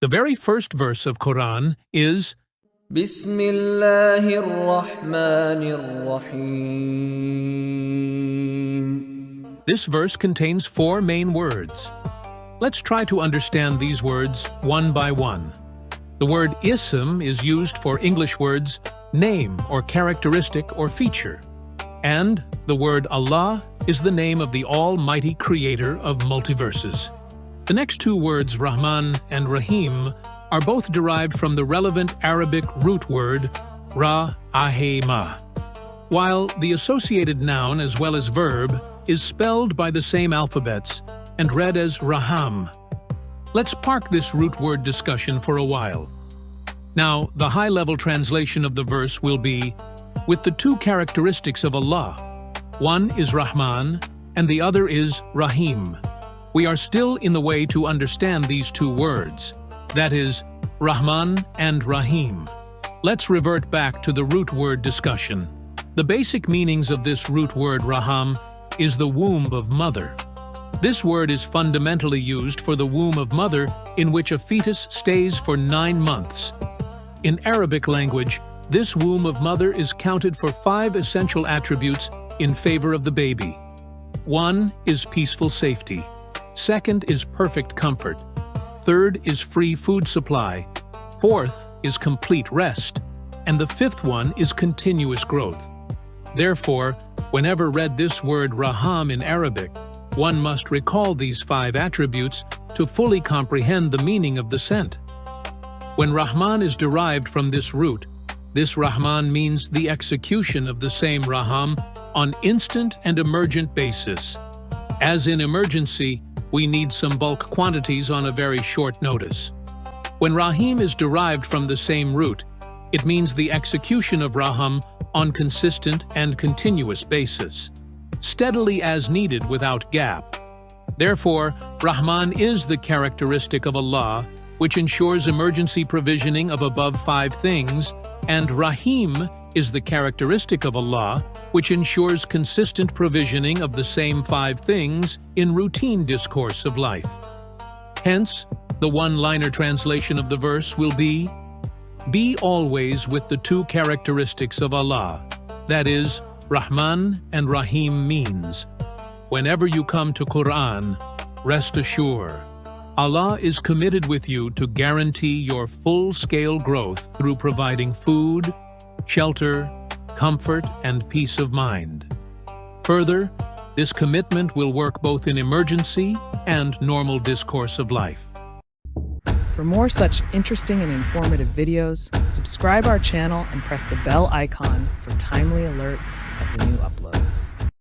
The very first verse of Quran is bismillah rahman raheem. This verse contains 4 main words. Let's try to understand these words one by one. The word ism is used for English words name or characteristic or feature. And the word Allah is the name of the Almighty Creator of multiverses. The next 2 words, Rahman and Raheem, are both derived from the relevant Arabic root word ra-ahema, while the associated noun as well as verb is spelled by the same alphabets and read as raham. Let's park this root word discussion for a while. Now, the high-level translation of the verse will be, with the 2 characteristics of Allah. One is Rahman and the other is Raheem. We are still in the way to understand these 2 words, that is, Rahman and Raheem. Let's revert back to the root word discussion. The basic meanings of this root word raham is the womb of mother. This word is fundamentally used for the womb of mother in which a fetus stays for 9 months. In Arabic language, this womb of mother is counted for 5 essential attributes in favor of the baby. 1 is peaceful safety. 2nd is perfect comfort. 3rd is free food supply. 4th is complete rest. And the 5th one is continuous growth. Therefore, whenever read this word raham in Arabic, one must recall these 5 attributes to fully comprehend the meaning of the scent. When Rahman is derived from this root, this Rahman means the execution of the same Raham on instant and emergent basis. As in emergency, we need some bulk quantities on a very short notice. When Raheem is derived from the same root, it means the execution of Raham on consistent and continuous basis, steadily as needed without gap. Therefore, Rahman is the characteristic of Allah, which ensures emergency provisioning of above 5 things, and Raheem is the characteristic of Allah, which ensures consistent provisioning of the same 5 things in routine discourse of life. Hence, the one-liner translation of the verse will be always with the 2 characteristics of Allah, that is, Rahman and Raheem means, whenever you come to Quran, rest assured, Allah is committed with you to guarantee your full-scale growth through providing food, shelter, comfort, and peace of mind. Further, this commitment will work both in emergency and normal discourse of life. For more such interesting and informative videos, subscribe our channel and press the bell icon for timely alerts of the new uploads.